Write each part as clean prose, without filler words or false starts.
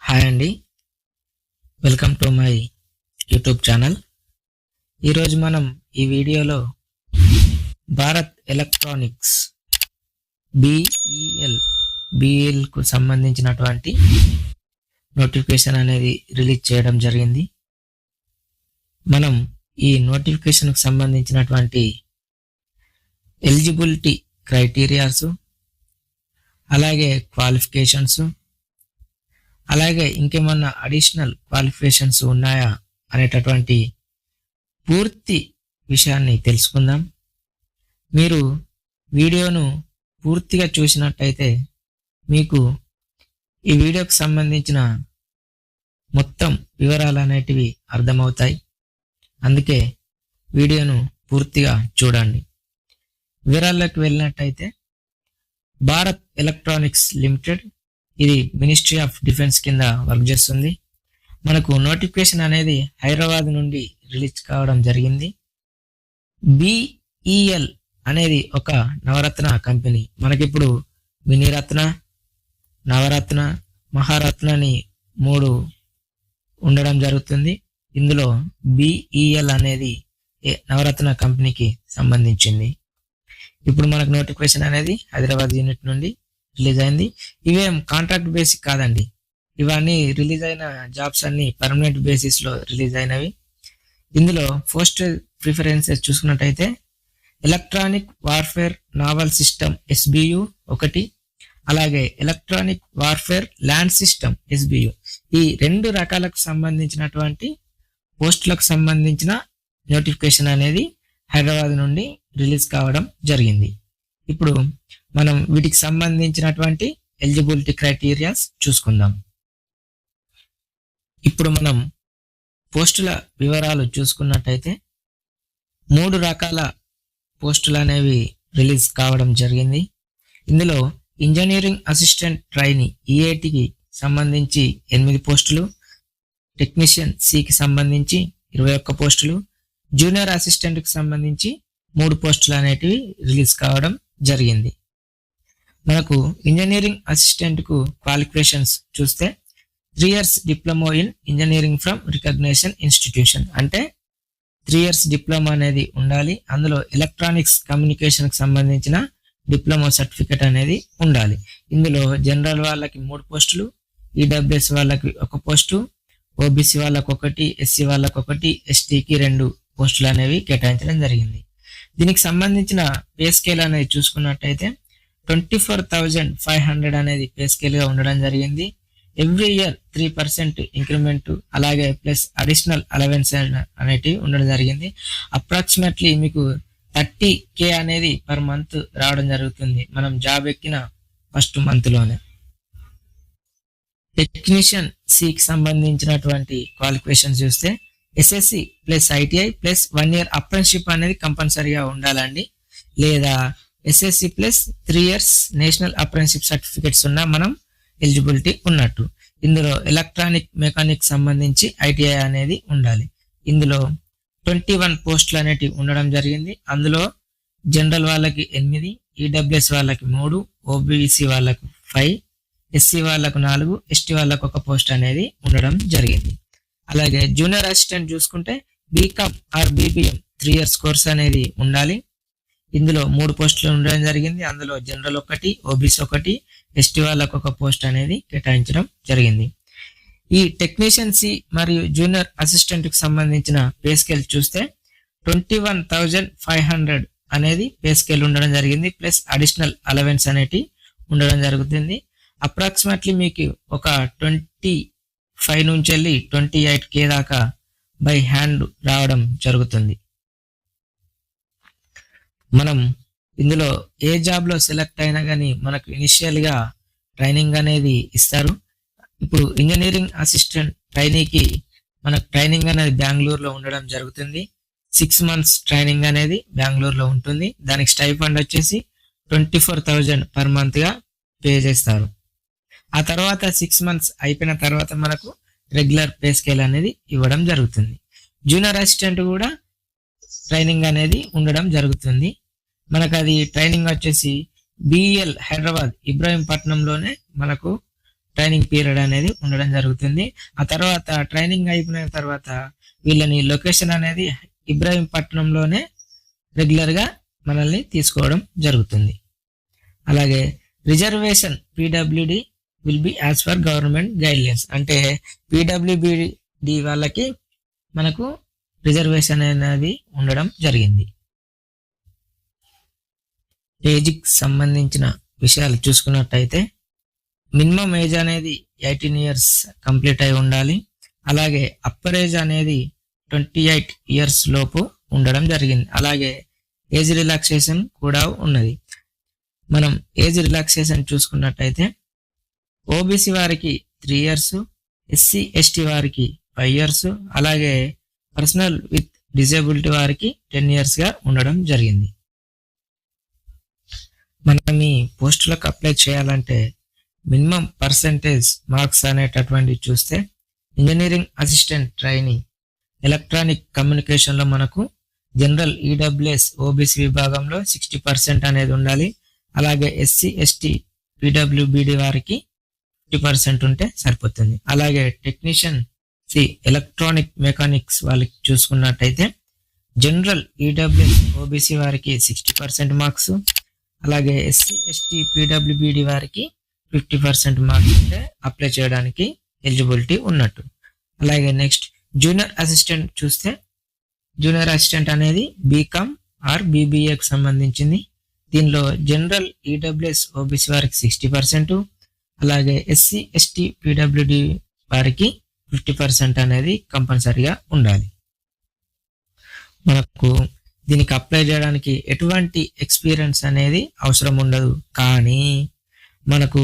Hi అండి. Welcome to my YouTube channel. ఈరోజు మనం ఈ వీడియోలో భారత్ ఎలక్ట్రానిక్స్ బిఈఎల్కు సంబంధించినటువంటి నోటిఫికేషన్ అనేది రిలీజ్ చేయడం జరిగింది. మనం ఈ నోటిఫికేషన్కు సంబంధించినటువంటి ఎలిజిబిలిటీ క్రైటీరియాస్, అలాగే క్వాలిఫికేషన్స్, అలాగే ఇంకేమన్నా అడిషనల్ క్వాలిఫికేషన్స్ ఉన్నాయా అనేటటువంటి పూర్తి విషయాన్ని తెలుసుకుందాం. మీరు వీడియోను పూర్తిగా చూసినట్టయితే మీకు ఈ వీడియోకి సంబంధించిన మొత్తం వివరాలు అనేటివి అర్థమవుతాయి. అందుకే వీడియోను పూర్తిగా చూడండి. వివరాల్లోకి వెళ్ళినట్టయితే భారత్ ఎలక్ట్రానిక్స్ లిమిటెడ్, ఇది మినిస్ట్రీ ఆఫ్ డిఫెన్స్ కింద వర్క్ చేస్తుంది. మనకు నోటిఫికేషన్ అనేది హైదరాబాద్ నుండి రిలీజ్ కావడం జరిగింది. బిఈఎల్ అనేది ఒక నవరత్న కంపెనీ. మనకిప్పుడు మినీరత్న, నవరత్న, మహారత్న అని 3 ఉండడం జరుగుతుంది. ఇందులో బిఈఎల్ అనేది నవరత్న కంపెనీకి సంబంధించింది. ఇప్పుడు మనకు నోటిఫికేషన్ అనేది హైదరాబాద్ యూనిట్ నుండి రిలీజ్ అయింది. ఇవేం కాంట్రాక్ట్ బేసిక్ కాదండి. ఇవన్నీ రిలీజ్ అయిన జాబ్స్ అన్ని పర్మనెంట్ బేసిస్ లో రిలీజ్ అయినవి. ఇందులో పోస్ట్ ప్రిఫరెన్సెస్ చూసుకున్నట్టయితే ఎలక్ట్రానిక్ వార్ఫేర్ నావల్ సిస్టమ్ ఎస్బియు 1, అలాగే ఎలక్ట్రానిక్ వార్ఫేర్ ల్యాండ్ సిస్టమ్ ఎస్బియు, ఈ 2 రకాలకు సంబంధించినటువంటి పోస్టులకు సంబంధించిన నోటిఫికేషన్ అనేది హైదరాబాద్ నుండి రిలీజ్ కావడం జరిగింది. ఇప్పుడు మనం వీటికి సంబంధించినటువంటి ఎలిజిబిలిటీ క్రైటీరియాస్ చూసుకుందాం. ఇప్పుడు మనం పోస్టుల వివరాలు చూసుకున్నట్టయితే 3 రకాల పోస్టులు అనేవి రిలీజ్ కావడం జరిగింది. ఇందులో ఇంజనీరింగ్ అసిస్టెంట్ ట్రైనీ ఈఏటికి సంబంధించి 8 పోస్టులు, టెక్నీషియన్ సికి సంబంధించి 21 పోస్టులు, జూనియర్ అసిస్టెంట్కి సంబంధించి 3 పోస్టులు అనేటివి రిలీజ్ కావడం జరిగింది. మనకు ఇంజనీరింగ్ అసిస్టెంట్ కు క్వాలిఫికేషన్స్ చూస్తే 3 years diploma in engineering from recognition institution, అంటే 3 years డిప్లొమా అనేది ఉండాలి. అందులో ఎలక్ట్రానిక్స్ కమ్యూనికేషన్ కి సంబంధించిన డిప్లొమా సర్టిఫికేట్ అనేది ఉండాలి. ఇందులో జనరల్ వాళ్ళకి 3 పోస్టులు, ఈడబ్ల్యూఎస్ వాళ్ళకి 1 పోస్టు, ఓబీసీ వాళ్ళకి 1, ఎస్సీ వాళ్ళకి 1, ఎస్టీకి 2 పోస్టులు అనేవి కేటాయించడం జరిగింది. దీనికి సంబంధించిన పే స్కేల్ అనేది చూసుకున్నట్టయితే 24,500 అనేది పే స్కేల్ గా ఉండడం జరిగింది. ఎవ్రీ ఇయర్ 3% ఇంక్రిమెంట్, అలాగే ప్లస్ అడిషనల్ అలవెన్స్ అనేటివి ఉండడం జరిగింది. అప్రాక్సిమేట్లీ మీకు 30K అనేది పర్ మంత్ రావడం జరుగుతుంది మనం జాబ్ ఎక్కిన ఫస్ట్ మంత్ లోనే. టెక్నీషియన్ సికి సంబంధించినటువంటి క్వాలిఫికేషన్స్ చూస్తే SSC plus ITI plus 1 year apprenticeship అనేది కంపల్సరీగా ఉండాలండి. లేదా SSC plus 3 years national apprenticeship certificates ఉన్నా మనం ఎలిజిబిలిటీ ఉన్నట్టు. ఇందులో ఎలక్ట్రానిక్ మెకానిక్ సంబంధించి ఐటీఐ అనేది ఉండాలి. ఇందులో 21 పోస్టులు అనేటివి ఉండడం జరిగింది. అందులో జనరల్ వాళ్ళకి 8, ఈడబ్ల్యూఎస్ వాళ్ళకి 3, ఓబీసీ వాళ్ళకు 5, ఎస్సీ వాళ్ళకు 4, ఎస్టీ వాళ్ళకు 1 పోస్ట్ అనేది ఉండడం జరిగింది. అలాగే జూనియర్ అసిస్టెంట్ చూసుకుంటే BCom or BBM 3 years course అనేది ఉండాలి. ఇందులో 3 పోస్టులు ఉండడం జరిగింది. అందులో జనరల్ 1, ఓబీసీ 1, ఎస్టీ వాళ్ళకు 1 పోస్ట్ అనేది కేటాయించడం జరిగింది. ఈ టెక్నీషియన్ సి మరియు జూనియర్ అసిస్టెంట్ కి సంబంధించిన పే స్కేల్ చూస్తే 21,500 అనేది పే స్కేల్ ఉండడం జరిగింది. ప్లస్ అడిషనల్ అలవెన్స్ అనేటి ఉండడం జరుగుతుంది. అప్రాక్సిమేట్లీ మీకు ఒక 25 నుంచి వెళ్ళి 28K దాకా బై హ్యాండ్ రావడం జరుగుతుంది. మనం ఇందులో ఏ జాబ్ లో సెలెక్ట్ అయినా కానీ మనకు ఇనిషియల్ గా ట్రైనింగ్ అనేది ఇస్తారు. ఇప్పుడు ఇంజనీరింగ్ అసిస్టెంట్ ట్రైనీకి మనకు ట్రైనింగ్ అనేది బెంగళూరులో ఉండడం జరుగుతుంది. 6 months ట్రైనింగ్ అనేది బెంగళూరులో ఉంటుంది. దానికి స్టైఫండ్ వచ్చేసి 24,000 పర్ మంత్ గా పే చేస్తారు. ఆ తర్వాత 6 months అయిపోయిన తర్వాత మనకు రెగ్యులర్ పే స్కేల్ అనేది ఇవ్వడం జరుగుతుంది. జూనియర్ అసిస్టెంట్ కూడా ట్రైనింగ్ అనేది ఉండడం జరుగుతుంది. మనకు అది ట్రైనింగ్ వచ్చేసి బిఈఎల్ హైదరాబాద్ ఇబ్రాహీంపట్నంలోనే మనకు ట్రైనింగ్ పీరియడ్ అనేది ఉండడం జరుగుతుంది. ఆ తర్వాత ట్రైనింగ్ అయిపోయిన తర్వాత వీళ్ళని లొకేషన్ అనేది ఇబ్రాహీంపట్నంలోనే రెగ్యులర్గా మనల్ని తీసుకోవడం జరుగుతుంది. అలాగే reservation PWD will be as per government guidelines. అంటే పీడబ్ల్యూబిడి వాళ్ళకి మనకు రిజర్వేషన్ అనేది ఉండడం జరిగింది. ఏజ్కి సంబంధించిన విషయాలు చూసుకున్నట్టయితే మినిమం ఏజ్ అనేది 18 years కంప్లీట్ అయి ఉండాలి. అలాగే అప్పర్ ఏజ్ అనేది 28 years లోపు ఉండడం జరిగింది. అలాగే ఏజ్ రిలాక్సేషన్ కూడా ఉన్నది. మనం ఏజ్ రిలాక్సేషన్ చూసుకున్నట్టయితే ఓబీసీ వారికి 3 years, ఎస్సీ ఎస్టీ వారికి 5 years, అలాగే పర్సనల్ విత్ డిజేబిలిటీ వారికి 10 years గా ఉండడం జరిగింది. మనం ఈ పోస్టులకు అప్లై చేయాలంటే మినిమం పర్సంటేజ్ మార్క్స్ అనేటటువంటి చూస్తే ఇంజనీరింగ్ అసిస్టెంట్ ట్రైనింగ్ ఎలక్ట్రానిక్ కమ్యూనికేషన్లో మనకు జనరల్ ఈడబ్ల్యూఎస్ ఓబీసీ విభాగంలో 60% అనేది ఉండాలి. అలాగే ఎస్సీ ఎస్టీ పీడబ్ల్యూబిడి వారికి 50% ఉంటే సరిపోతుంది. అలాగే టెక్నీషియన్ ఎలక్ట్రానిక్ మెకానిక్స్ వాళ్ళకి చూసుకున్నట్టయితే జనరల్ ఈడబ్ల్యూఎస్ ఓబీసీ వారికి 60% మార్క్స్, అలాగే ఎస్సీ ఎస్టీ పీడబ్ల్యూబిడి వారికి 50% మార్క్స్ ఉంటే అప్లై చేయడానికి ఎలిజిబిలిటీ ఉన్నట్టు. అలాగే నెక్స్ట్ జూనియర్ అసిస్టెంట్ చూస్తే జూనియర్ అసిస్టెంట్ అనేది బీకామ్ ఆర్ బీబీఏకి సంబంధించింది. దీనిలో జనరల్ ఈడబ్ల్యూఎస్ ఓబీసీ వారికి 60%, అలాగే ఎస్సీ ఎస్టీ పీడబ్ల్యూడి వారికి 50% అనేది కంపల్సరీగా ఉండాలి. మనకు దీనికి అప్లై చేయడానికి ఎటువంటి ఎక్స్పీరియన్స్ అనేది అవసరం ఉండదు. కానీ మనకు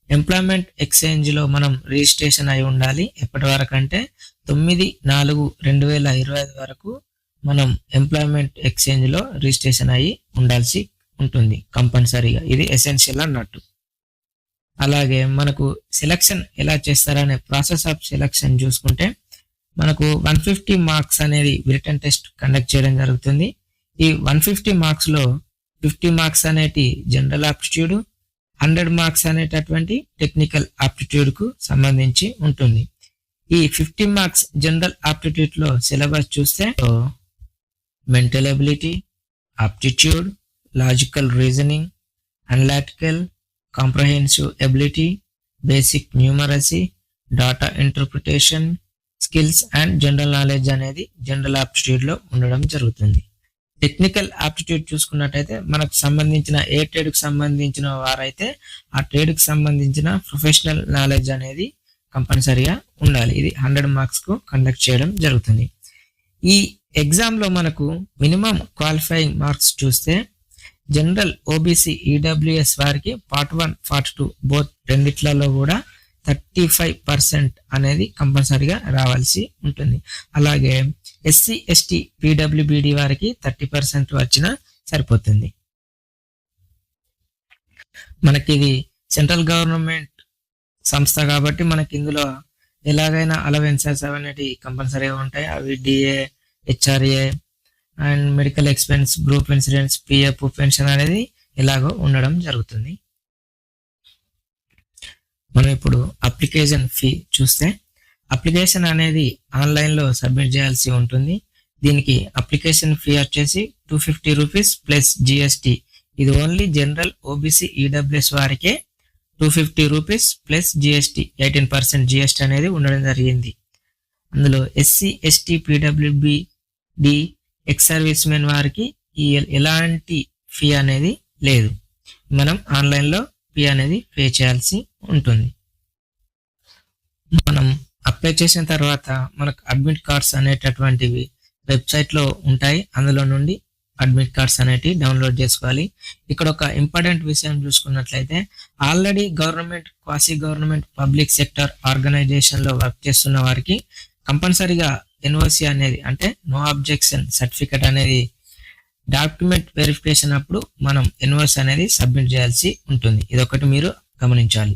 ఎంప్లాయ్మెంట్ ఎక్స్చేంజ్లో మనం రిజిస్ట్రేషన్ అయి ఉండాలి. ఎప్పటి వరకు అంటే 9/4/2025 వరకు మనం ఎంప్లాయ్మెంట్ ఎక్స్చేంజ్లో రిజిస్ట్రేషన్ అయ్యి ఉండాల్సి ఉంటుంది కంపల్సరీగా. ఇది ఎసెన్షియల్ అన్నట్టు. అలాగే మనకు సెలక్షన్ ఎలా చేస్తారనే ప్రాసెస్ ఆఫ్ సెలక్షన్ చూసుకుంటే మనకు 150 మార్క్స్ అనేది రిటన్ టెస్ట్ కండక్ట్ చేయడం జరుగుతుంది. ఈ 150 మార్క్స్లో 50 మార్క్స్ అనేటి జనరల్ ఆప్టిట్యూడ్, 100 మార్క్స్ అనేటటువంటి టెక్నికల్ ఆప్టిట్యూడ్ కు సంబంధించి ఉంటుంది. ఈ 50 మార్క్స్ జనరల్ ఆప్టిట్యూడ్ లో సిలబస్ చూస్తే mental ability, aptitude, logical reasoning, analytical, comprehensive ability, basic numeracy, data interpretation skills and general knowledge అనేది జనరల్ ఆప్టిట్యూడ్ లో ఉండడం జరుగుతుంది. టెక్నికల్ ఆప్టిట్యూడ్ చూసుకున్నట్టయితే మనకు సంబంధించిన ఏ ట్రేడ్ కు సంబంధించిన వారైతే ఆ ట్రేడ్ కు సంబంధించిన ప్రొఫెషనల్ నాలెడ్జ్ అనేది కంపల్సరీగా ఉండాలి. ఇది 100 మార్క్స్ కు కండక్ట్ చేయడం జరుగుతుంది. ఈ ఎగ్జామ్ లో మనకు మినిమం క్వాలిఫైయింగ్ మార్క్స్ చూస్తే జనరల్ ఓబీసీ ఈడబ్ల్యూఎస్ వారికి పార్ట్ 1 పార్ట్ 2 బోత్ రెండిట్లలో కూడా 35% అనేది కంపల్సరీగా రావాల్సి ఉంటుంది. అలాగే ఎస్సీ ఎస్టీ పీడబ్ల్యూబిడి వారికి 30% వచ్చినా సరిపోతుంది. మనకి ఇది సెంట్రల్ గవర్నమెంట్ సంస్థ కాబట్టి మనకి ఇందులో ఎలాగైనా అలవెన్సెస్ అనేవి కంపల్సరీగా ఉంటాయి. అవి DA, HRA and medical expense, group insurance, PF, pension అనేది ఎలాగో ఉండడం జరుగుతుంది. మనం ఇప్పుడు అప్లికేషన్ ఫీ చూస్తే అప్లికేషన్ అనేది ఆన్లైన్లో సబ్మిట్ చేయాల్సి ఉంటుంది. దీనికి అప్లికేషన్ ఫీ వచ్చేసి 250 రూపీస్ ప్లస్ జిఎస్టీ. ఇది ఓన్లీ జనరల్ ఓబీసీ ఈడబ్ల్యూఎస్ వారికే 250 రూపీస్ ప్లస్ జిఎస్టీ 18% జిఎస్టీ అనేది ఉండడం జరిగింది. అందులో SC ST పీడబ్ల్యూబిడి ex service men వారికి ఎలాంటి ఫీ అనేది లేదు. మనం ఆన్లైన్లో ఫీ అనేది పే చేయాల్సి ఉంటుంది. మనం అప్లై చేసిన తర్వాత మనకు అడ్మిట్ కార్డ్స్ అనేటటువంటివి వెబ్సైట్లో ఉంటాయి. అందులో నుండి అడ్మిట్ కార్డ్స్ అనేటివి డౌన్లోడ్ చేసుకోవాలి. ఇక్కడ ఒక ఇంపార్టెంట్ విషయం చూసుకున్నట్లయితే already government, quasi government, public sector ఆర్గనైజేషన్లో వర్క్ చేస్తున్న వారికి కంపల్సరీగా ఎన్ఓసి అనేది అంటే నో అబ్జెక్షన్ సర్టిఫికెట్ అనేది డాక్యుమెంట్ వెరిఫికేషన్ అప్పుడు మనం ఎన్ఓసి అనేది సబ్మిట్ చేయాల్సి ఉంటుంది. ఇదొకటి మీరు గమనించాలి.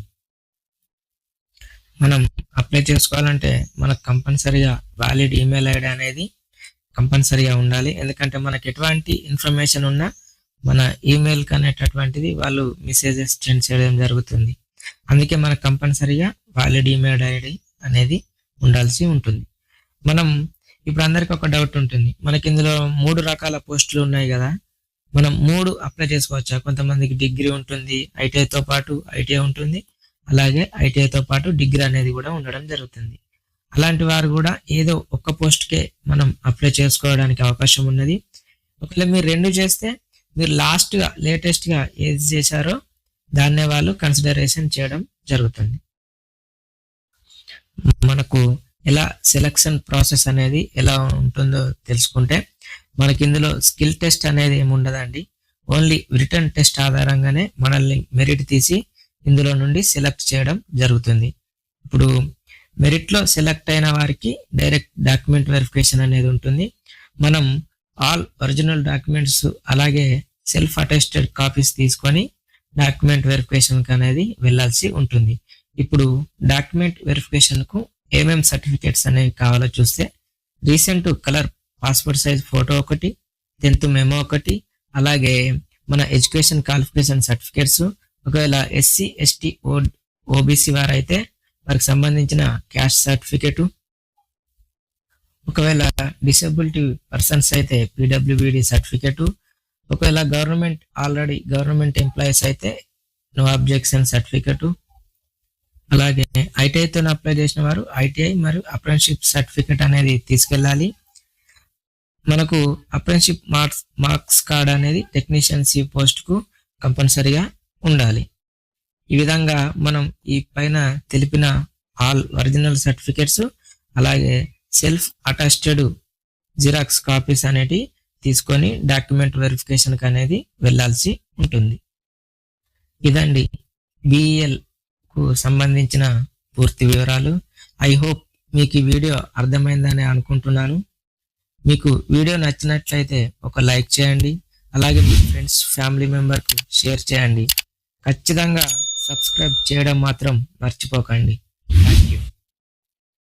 మనం అప్లై చేసుకోవాలంటే మనకు కంపల్సరీగా వ్యాలిడ్ ఈమెయిల్ ఐడి అనేది కంపల్సరీగా ఉండాలి. ఎందుకంటే మనకి ఎటువంటి ఇన్ఫర్మేషన్ ఉన్నా మన ఈమెయిల్ అనేటటువంటిది వాళ్ళు మెసేజెస్ సెండ్ చేయడం జరుగుతుంది. అందుకే మనకు కంపల్సరీగా వ్యాలిడ్ ఈమెయిల్ ఐడి అనేది ఉండాల్సి ఉంటుంది. మనం ఇప్పుడు అందరికి ఒక డౌట్ ఉంటుంది, మనకి ఇందులో 3 రకాల పోస్టులు ఉన్నాయి కదా, మనం 3 అప్లై చేసుకోవచ్చా? కొంతమందికి డిగ్రీ ఉంటుంది, ఐటీఐతో పాటు ఐటీఐ ఉంటుంది, అలాగే ఐటీఐతో పాటు డిగ్రీ అనేది కూడా ఉండడం జరుగుతుంది. అలాంటి వారు కూడా ఏదో ఒక్క పోస్ట్కే మనం అప్లై చేసుకోవడానికి అవకాశం ఉన్నది. ఒకవేళ మీరు 2 చేస్తే మీరు లాస్ట్గా లేటెస్ట్గా ఏది చేశారో దాన్నే వాళ్ళు కన్సిడరేషన్ చేయడం జరుగుతుంది. మనకు ఎలా సెలక్షన్ ప్రాసెస్ అనేది ఎలా ఉంటుందో తెలుసుకుంటే, మనకి ఇందులో స్కిల్ టెస్ట్ అనేది ఏమి ఉండదండి. ఓన్లీ రిటర్న్ టెస్ట్ ఆధారంగానే మనల్ని మెరిట్ తీసి ఇందులో నుండి సెలెక్ట్ చేయడం జరుగుతుంది. ఇప్పుడు మెరిట్లో సెలెక్ట్ అయిన వారికి డైరెక్ట్ డాక్యుమెంట్ వెరిఫికేషన్ అనేది ఉంటుంది. మనం ఆల్ ఒరిజినల్ డాక్యుమెంట్స్ అలాగే సెల్ఫ్ అటెస్టెడ్ కాపీస్ తీసుకొని డాక్యుమెంట్ వెరిఫికేషన్ అనేది వెళ్ళాల్సి ఉంటుంది. ఇప్పుడు డాక్యుమెంట్ వెరిఫికేషన్ కు ఏమేమి సర్టిఫికేట్స్ అనేవి కావాలో చూస్తే, recent colour passport size photo ఒకటి, 10th మెమో ఒకటి, అలాగే మన ఎడ్యుకేషన్ క్వాలిఫికేషన్ సర్టిఫికేట్స్, ఒకవేళ ఎస్సీ ఎస్టీ ఓబీసీ వారైతే వారికి సంబంధించిన క్యాస్ట్ సర్టిఫికేటు, ఒకవేళ డిసేబిలిటీ పర్సన్స్ అయితే పీడబ్ల్యూబీడి సర్టిఫికేటు, ఒకవేళ గవర్నమెంట్ ఎంప్లాయీస్ అయితే నో అబ్జెక్షన్ సర్టిఫికేటు, అలాగే ఐటీఐతో అప్లై చేసిన వారు ఐటీఐ మరియు అప్రెంటిస్షిప్ సర్టిఫికేట్ అనేది తీసుకెళ్ళాలి. మనకు అప్రెంటిస్షిప్ మార్క్స్ కార్డ్ అనేది టెక్నీషియన్సీ పోస్ట్కు కంపల్సరీగా ఉండాలి. ఈ విధంగా మనం ఈ పైన తెలిపిన ఆల్ ఒరిజినల్ సర్టిఫికేట్స్ అలాగే సెల్ఫ్ అటెస్టెడ్ జిరాక్స్ కాపీస్ అనేటి తీసుకొని డాక్యుమెంట్ వెరిఫికేషన్కి అనేది వెళ్ళాల్సి ఉంటుంది. ఇదండి బిఈఎల్ కు సంబంధించిన పూర్తి వివరాలు. ఐ హోప్ మీకు ఈ వీడియో అర్థమైందని అనుకుంటున్నాను. మీకు వీడియో నచ్చినట్లయితే ఒక లైక్ చేయండి, అలాగే మీ ఫ్రెండ్స్ ఫ్యామిలీ మెంబర్కి షేర్ చేయండి. ఖచ్చితంగా సబ్స్క్రైబ్ చేయడం మాత్రం మర్చిపోకండి.